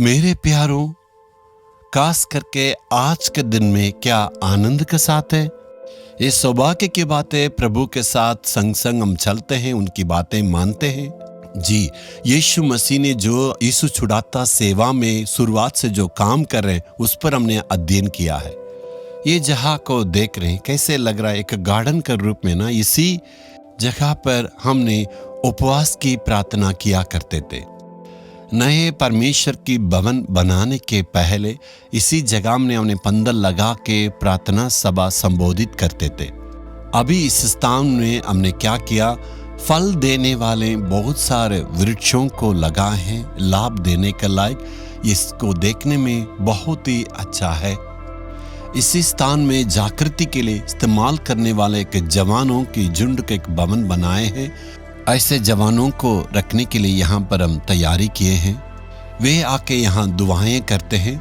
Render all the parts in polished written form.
मेरे प्यारों, खास करके आज के दिन में क्या आनंद के साथ है। ये सौभाग्य की बातें प्रभु के साथ संग संग हम चलते हैं, उनकी बातें मानते हैं। जी, यीशु मसीह ने जो यीशु छुड़ाता सेवा में शुरुआत से जो काम कर रहे हैं उस पर हमने अध्ययन किया है। ये जगह को देख रहे हैं कैसे लग रहा है, एक गार्डन के रूप में ना। इसी जगह पर हमने उपवास की प्रार्थना किया करते थे। नए परमेश्वर की भवन बनाने के पहले इसी जगह में हमने पंदल लगा के प्रार्थना सभा संबोधित करते थे। अभी इस स्थान में हमने क्या किया, फल देने वाले बहुत सारे वृक्षों को लगाए हैं, लाभ देने के लायक। इसको देखने में बहुत ही अच्छा है। इसी स्थान में जागृति के लिए इस्तेमाल करने वाले एक जवानों की झुंड के एक भवन बनाए हैं। ऐसे जवानों को रखने के लिए यहाँ पर हम तैयारी किए हैं। वे आके यहाँ दुआएं करते हैं।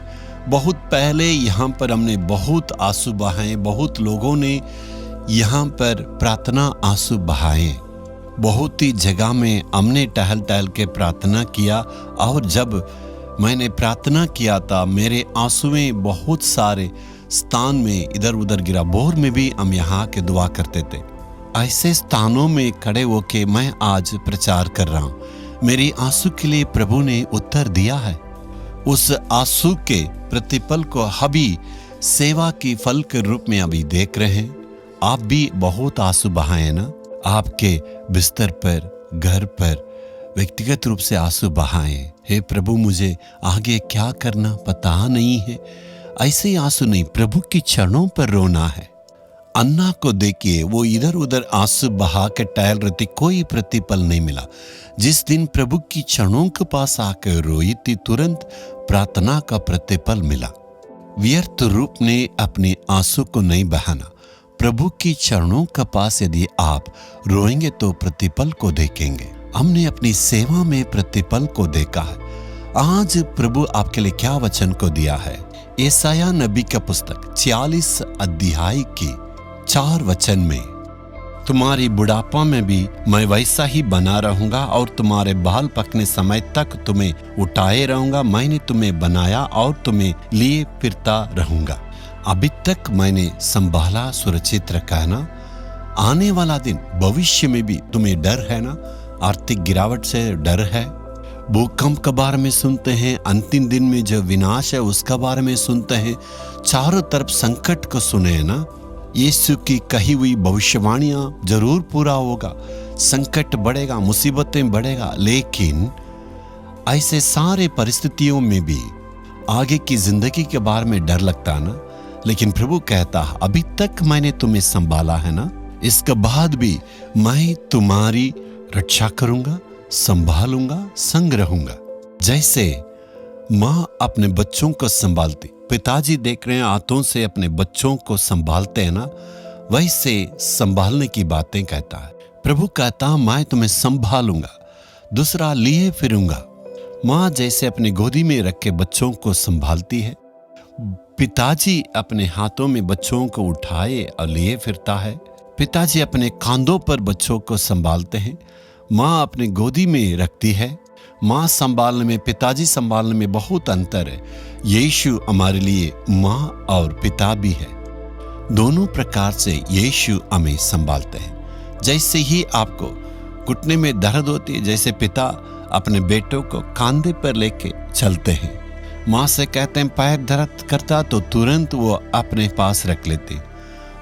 बहुत पहले यहाँ पर हमने बहुत आंसू बहाए, बहुत लोगों ने यहाँ पर प्रार्थना आंसू बहाए। बहुत ही जगह में हमने टहल टहल के प्रार्थना किया, और जब मैंने प्रार्थना किया था मेरे आंसुएं बहुत सारे स्थान में इधर उधर गिरा। बोर में भी हम यहाँ के दुआ करते थे। ऐसे स्थानों में खड़े होके मैं आज प्रचार कर रहा हूं। मेरी आंसू के लिए प्रभु ने उत्तर दिया है। उस आंसू के प्रतिफल को अभी सेवा की फल के रूप में अभी देख रहे हैं। आप भी बहुत आंसू बहाए ना, आपके बिस्तर पर, घर पर व्यक्तिगत रूप से आंसू बहाए। हे प्रभु, मुझे आगे क्या करना पता नहीं है। ऐसे ही आंसू नहीं, प्रभु की चरणों पर रोना है। अन्ना को देखिए, वो इधर उधर आंसू बहा के टहल रही, कोई प्रतिफल नहीं मिला। जिस दिन प्रभु की चरणों के पास आकर रोई थी, तुरंत प्रार्थना का प्रतिफल मिला। व्यर्थ रूप ने अपने आंसू को नहीं बहाना। प्रभु की चरणों के पास यदि आप रोएंगे तो प्रतिफल को देखेंगे। हमने अपनी सेवा में प्रतिफल को देखा है। आज प्रभु आपके लिए क्या वचन को दिया है। यशायाह नबी का पुस्तक 46 अध्याय की 4 वचन में, तुम्हारी बुढ़ापा में भी मैं वैसा ही बना रहूंगा और तुम्हारे बाल पकने समय तक तुम्हें उठाए रहूंगा। मैंने तुम्हें बनाया और तुम्हें लिए फिरता रहूंगा। अभी तक मैंने संभाला, सुरक्षित रखा है ना। आने वाला दिन भविष्य में भी तुम्हें डर है ना। आर्थिक गिरावट से डर है, भूकंप के बारे में सुनते हैं, अंतिम दिन में जो विनाश है उसका बारे में सुनते हैं, चारों तरफ संकट को सुने है ना। यीशु की कही हुई भविष्यवाणियां जरूर पूरा होगा। संकट बढ़ेगा, मुसीबतें बढ़ेगा, लेकिन ऐसे सारे परिस्थितियों में भी आगे की जिंदगी के बारे में डर लगता है ना। लेकिन प्रभु कहता, अभी तक मैंने तुम्हें संभाला है ना, इसके बाद भी मैं तुम्हारी रक्षा करूंगा, संभालूंगा, संग रहूंगा। जैसे माँ अपने बच्चों को संभालती, पिताजी देख रहे हैं हाथों से अपने बच्चों को संभालते हैं ना, वैसे संभालने की बातें कहता है। प्रभु कहता, मैं तुम्हें संभालूंगा, दूसरा लिए फिरूंगा। माँ जैसे अपनी गोदी में रख के बच्चों को संभालती है, पिताजी अपने हाथों में बच्चों को उठाए और लिए फिरता है। पिताजी अपने कंधों पर बच्चों को संभालते हैं, माँ अपनी गोदी में रखती है। माँ संभालने में, पिताजी संभालने में बहुत अंतर है। यीशु हमारे लिए माँ और पिता भी है। दोनों प्रकार से यीशु हमें संभालते हैं। जैसे ही आपको घुटने में दर्द होती है, जैसे पिता अपने बेटों को कंधे पर लेके चलते हैं। माँ से कहते हैं पैर दर्द करता तो तुरंत वो अपने पास रख लेते।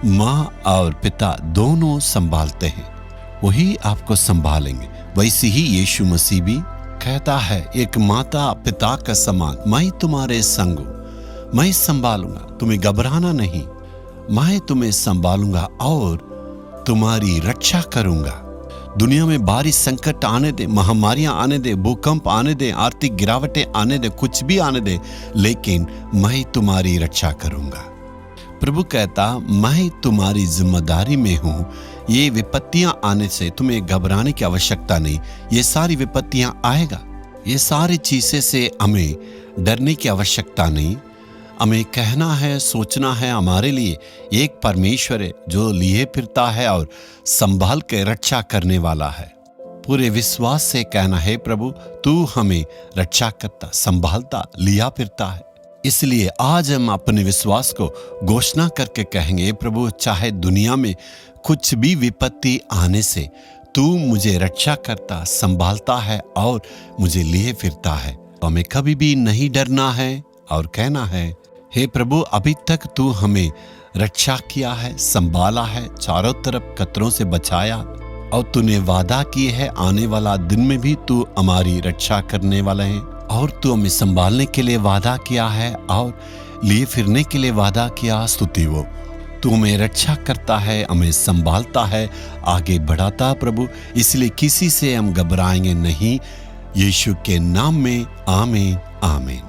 माँ और पिता दोनों संभालते हैं, वही आपको संभालेंगे। वैसे ही यीशु मसीह भी कहता है, एक माता पिता का समान मैं तुम्हारे संग हूं, मैं संभालूंगा, तुम्हें घबराना नहीं, मैं तुम्हें संभालूंगा और तुम्हारी रक्षा करूंगा। दुनिया में भारी संकट आने दे, महामारियां आने दे, भूकंप आने दे, आर्थिक गिरावटें आने दे, कुछ भी आने दे, लेकिन मैं तुम्हारी रक्षा करूंगा। प्रभु कहता, मैं तुम्हारी जिम्मेदारी में हूं। ये विपत्तियां आने से तुम्हें घबराने की आवश्यकता नहीं। ये सारी विपत्तियां आएगा, ये सारी चीजें से हमें डरने की आवश्यकता नहीं। हमें कहना है, सोचना है, हमारे लिए एक परमेश्वर है जो लिए फिरता है और संभाल के रक्षा करने वाला है। पूरे विश्वास से कहना है प्रभु तू हमें रक्षा करता, संभालता, लिया फिरता है। इसलिए आज हम अपने विश्वास को घोषणा करके कहेंगे प्रभु चाहे दुनिया में कुछ भी विपत्ति आने से तू मुझे रक्षा करता, संभालता है और मुझे लिए फिरता है। हमें कभी भी नहीं डरना है और कहना है हे प्रभु अभी तक तू हमें रक्षा किया है, संभाला है, चारों तरफ खतरों से बचाया और तूने वादा किए है आने वाला दिन में भी तू हमारी रक्षा करने वाला है और तू हमें संभालने के लिए वादा किया है और लिए फिरने के लिए वादा किया। स्तुति हो, तू हमें रक्षा करता है, हमें संभालता है, आगे बढ़ाता प्रभु। इसलिए किसी से हम घबराएंगे नहीं। यीशु के नाम में आमीन आमीन।